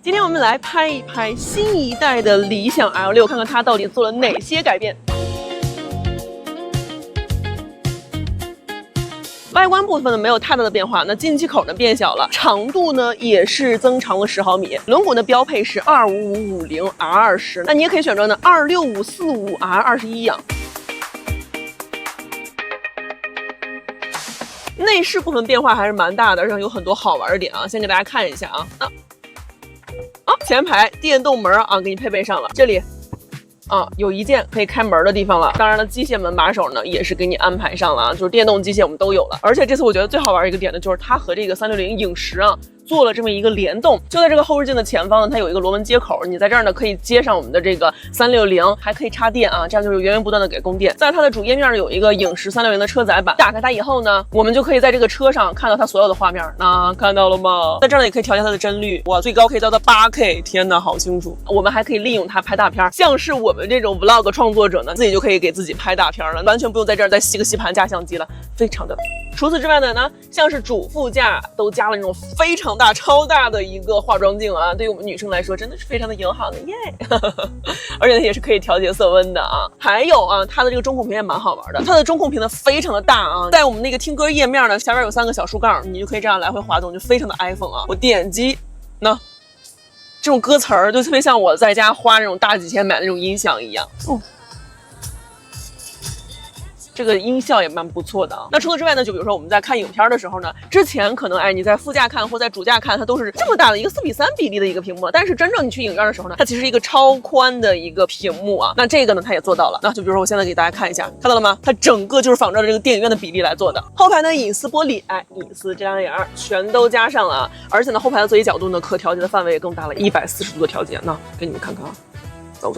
今天我們來拍一拍新一代的理想 L6， 看看它到底做了哪些改變。外觀部分呢沒有太大的變化，那进气口呢變小了，長度呢也是增長了10毫米，輪毂呢標配是25550R20，那你也可以選擇呢26545R21呀。內飾部分變化還是蠻大的，而且有很多好玩的點啊，先給大家看一下啊。前排電動門啊，給你配備上了，這裡有一鍵可以開門的地方了。當然了，機械門把手呢也是給你安排上了啊，就是電动機械我們都有了。而且這次我觉得最好玩一個點呢，就是它和這個360影10啊做了這麼一個聯動。就在這個後視鏡的前方呢，它有一個螺紋接口，你在這兒呢可以接上我們的這個360，還可以插電啊，這樣就是源源不断的給供電。在它的主頁面呢有一個影10360的車載版，打開它以後呢，我們就可以在这個車上看到它所有的畫面。那看到了嗎？在這兒呢也可以調節它的帧率，哇，最高可以到8K， 天哪，好清楚。我们還可以利用它拍大片，像是我們這種 vlog 創作者呢，自己就可以給自己拍大片了，完全不用在這兒再吸個吸盤架相機了，非常的。除此之外呢，像是主副駕都加了那種非常大、超大的一個化妝鏡啊，對於我們女生來說真的是非常的友好的耶，而且呢也是可以調節色溫的啊。還有啊，它的這個中控屏也蠻好玩的，它的中控屏呢非常的大啊，在我們那個聽歌頁面呢下邊有3個小豎槓，你就可以這樣來回滑動，就非常的 iPhone 啊。我點擊呢，這種歌詞兒就特別像我在家花那種大幾千買的那種音響一樣。這個音效也蠻不錯的啊。那除此之外呢，就比如說我們在看影片的時候呢，之前可能你在副駕看或在主駕看，它都是這麼大的一個4:3比例的一個屏幕，但是真正你去影院的時候呢，它其實是一个超寬的一個屏幕啊。那這個呢，它也做到了。那就比如說我現在給大家看一下，看到了嗎？它整個就是仿照着這個電影院的比例來做的。後排呢，隱私玻璃，隱私這張眼兒全都加上了啊。而且呢，後排的座椅角度呢，可調節的範圍也更大了，140度的調節。那給你們看看啊，走，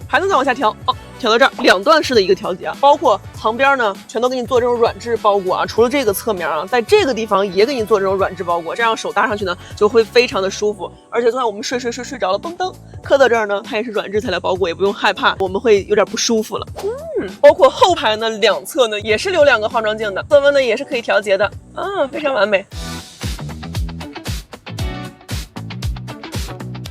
還能再往下調哦，調到這兒，2段式的一個調節啊，包括旁邊呢，全都給你做這種軟質包裹啊。除了這個側面啊，在這個地方也給你做這種軟質包裹，這樣手搭上去呢，就會非常的舒服。而且就算我們睡着了，嘣噔磕到這兒呢，它也是軟質材料包裹，也不用害怕我們會有點不舒服了。包括後排呢，兩側呢也是留2個化妝鏡的，色溫呢也是可以調節的啊，非常完美。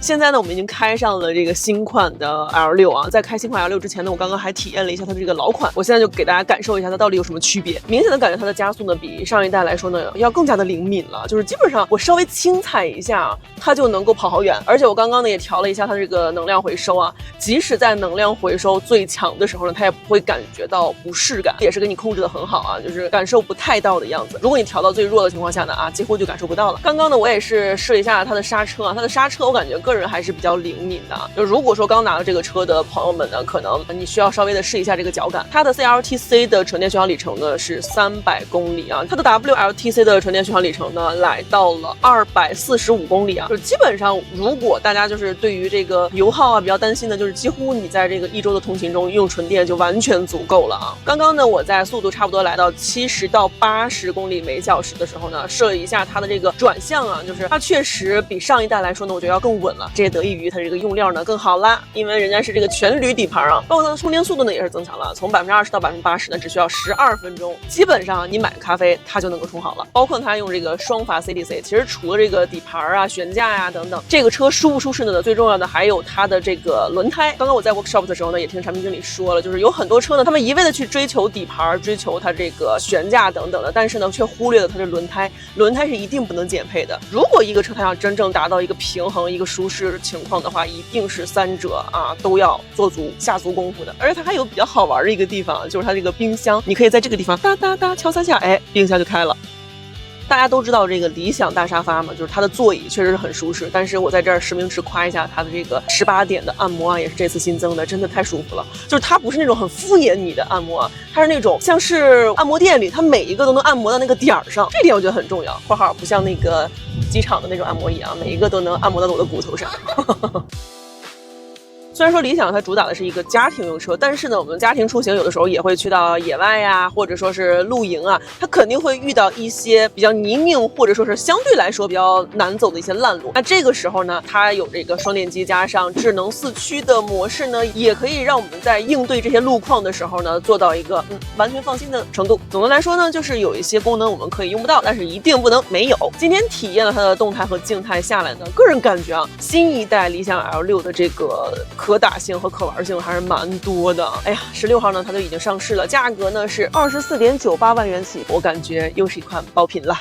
現在呢，我們已經開上了這個新款的 L6啊。在開新款 L6之前呢，我剛剛還體驗了一下它的這個老款。我現在就給大家感受一下它到底有什麼區別。明顯的感覺它的加速呢，比上一代來說呢，要更加的靈敏了。就是基本上我稍微輕踩一下，它就能夠跑好遠。而且我剛剛呢也調了一下它這個能量回收啊，即使在能量回收最強的時候呢，它也不會感覺到不適感，也是給你控制的很好啊，就是感受不太到的樣子。如果你調到最弱的情況下呢，幾乎就感受不到了。剛剛呢，我也是試了一下它的剎車啊，它的剎車我感覺個人還是比較靈敏的。就如果說剛拿到這個車的朋友們呢，可能你需要稍微的試一下這個腳感。它的 CLTC 的純電續航里程呢是300公里啊，它的 WLTC 的純電續航里程呢來到了245公里啊。就基本上，如果大家就是對於這個油耗啊比較擔心的，就是幾乎你在這個1周的通勤中用純電就完全足夠了啊。剛剛呢，我在速度差不多來到70到80公里每小時的時候呢，試了一下它的這個轉向啊，就是它確實比上一代來說呢，我覺得要更穩了。這也得益於它這個用料呢更好啦，因為人家是這個全鋁底盤啊，包括它的充電速度呢也是增強了，從20%到80%呢只需要12分鐘，基本上你買咖啡它就能夠充好了。包括它用這個雙閥 CDC， 其實除了這個底盤啊、懸架呀等等，這個車舒不舒適呢？最重要的還有它的這個輪胎。剛剛我在 workshop 的時候呢，也聽產品經理說了，就是有很多車呢，他們一味的去追求底盤、追求它這個懸架等等的，但是呢卻忽略了它的輪胎。輪胎是一定不能減配的。如果一個車它要真正達到一個平衡、一個舒適情況的話，一定是3者啊都要做足下足功夫的。而且它還有比較好玩的一個地方，就是它這個冰箱，你可以在這個地方噠噠噠敲3下，冰箱就開了。大家都知道這個理想大沙發嘛，就是它的座椅確實是很舒適，但是我在這兒實名實誇一下它的這個18點的按摩啊，也是這次新增的，真的太舒服了。就是它不是那種很敷衍你的按摩啊，它是那種像是按摩店裡它每一個都能按摩到那個點兒上，這點我覺得很重要。括號不像那個機場的那種按摩椅啊，每一個都能按摩到我的骨頭上。雖然說理想它主打的是一個家庭用車，但是呢，我們家庭出行有的時候也會去到野外呀，或者說是露營啊，它肯定會遇到一些比較泥濘，或者說是相对来說比較難走的一些爛路。那這個時候呢，它有這個雙電機加上智能4驅的模式呢，也可以讓我們在應對這些路況的時候呢，做到一個完全放心的程度。總的來說呢，就是有一些功能我們可以用不到，但是一定不能没有。今天体驗了它的动態和靜態下来呢，个人感覺啊，新一代理想 L6的這個可打性和可玩性還是蠻多的。哎呀，16號呢，它就已經上市了，價格呢是24.98萬元起，我感覺又是一款爆品了。